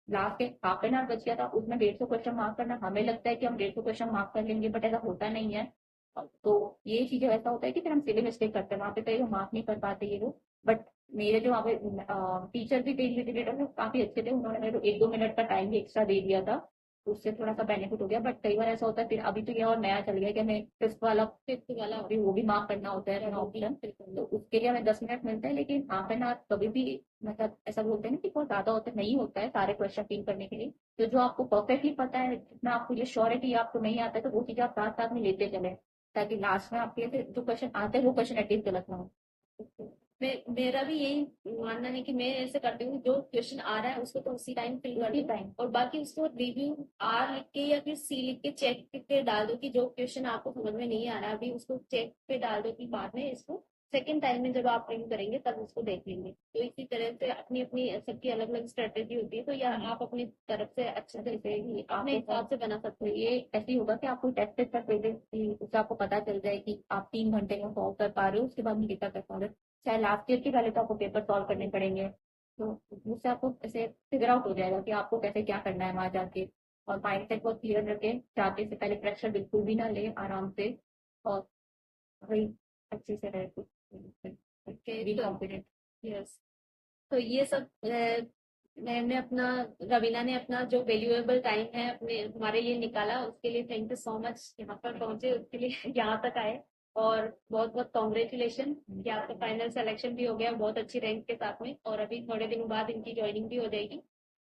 लास्ट के हाफ एन आवर बच गया था, उसमें 150 क्वेश्चन मार्क करना। हमें लगता है कि हम 150 क्वेश्चन मार्क कर लेंगे, बट ऐसा होता नहीं है। तो ये चीजें ऐसा होता है कि फिर हम सिली मिस्टेक करते हैं वहां पे, कई लोग मार्क नहीं कर पाते ये लोग। बट मेरे जो वहाँ पे टीचर भी थे इन्विजिलेटर, वो काफी अच्छे थे, उन्होंने मेरे को 1-2 मिनट का टाइम भी एक्स्ट्रा दे दिया था। तो उससे थोड़ा सा बेनिफिट हो गया। बट कई बार ऐसा होता है, फिर अभी तो ये और नया चल गया कि हमें फिफ्थ वाला अभी वो भी मार्क करना होता है ऑप्शन। तो उसके लिए हमें 10 मिनट मिलते हैं, लेकिन हाफ एन आवर कभी भी, मतलब ऐसा बोलते हैं ना कि बहुत ज्यादा होता है, नहीं होता है सारे क्वेश्चन फिल करने के लिए। तो जो आपको परफेक्टली पता है, जितना आपको ये श्योरिटी आपको नहीं आता है, तो वो चीज आप साथ साथ में लेते चले, ताकि लास्ट में आपके जो क्वेश्चन आते हैं वो क्वेश्चन एटलीस्ट गलत ना हो। मेरा भी यही मानना है कि मैं ऐसे करती हूँ, जो क्वेश्चन आ रहा है उसको तो उसी टाइम फिल कर दो, टाइम और बाकी उसको रिव्यू आर लिख के या फिर सी लिख के चेक पे डाल दो कि जो क्वेश्चन आपको समझ में नहीं आ रहा है अभी उसको चेक पे डाल दो कि बाद में इसको सेकंड टाइम में जब आप रिव्यू करेंगे तब उसको देख लेंगे। तो इसी तरह से अपनी अपनी सबकी अलग अलग स्ट्रेटेजी होती है, तो या आप अपनी तरफ से अच्छे से ही अपने हिसाब से बना सकते तो हो। ये ऐसे ही होगा कि आपको टेस्ट पेपर दे दे कि उससे आपको पता चल जाए कि आप 3 घंटे में सॉल्व कर पा रहे हो, उसके बाद में कितना कर पा रहे हो। चाहे लास्ट ईयर के पहले तो आपको पेपर सॉल्व करने पड़ेंगे, तो उससे आपको ऐसे फिगर आउट हो जाएगा कि आपको कैसे क्या करना है वहां जाके। और माइंड सेट बहुत क्लियर रखें, जाते से पहले प्रेशर बिल्कुल भी ना ले, आराम से। और वही अच्छे से रहे, ओके, बी तो कॉन्फिडेंट। यस, तो ये सब मैम ने अपना रवीना ने अपना जो वैल्यूएबल टाइम है अपने हमारे लिए निकाला, उसके लिए थैंक यू सो मच। यहाँ पर पहुंचे उसके लिए यहाँ तक आए, और बहुत बहुत कॉन्ग्रेचुलेशन कि आपका फाइनल सिलेक्शन भी हो गया बहुत अच्छी रैंक के साथ में, और अभी थोड़े दिनों बाद इनकी ज्वाइनिंग भी हो जाएगी।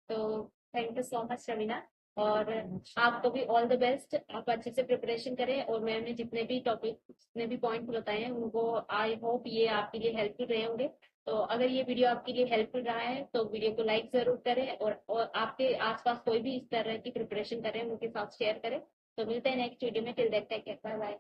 तो thank you so much Raveena. और आपको भी ऑल द बेस्ट, आप अच्छे से प्रिपरेशन करें, और मैम ने जितने भी टॉपिक जितने भी पॉइंट बताए हैं उनको आई होप ये आपके लिए हेल्पफुल रहे होंगे। तो अगर ये वीडियो आपके लिए हेल्पफुल रहा है तो वीडियो को लाइक जरूर करें, और आपके आसपास कोई भी इस तरह की प्रिपरेशन कर रहे हैं उनके साथ शेयर करें। तो मिलते हैं नेक्स्ट वीडियो में, till that take care, bye bye.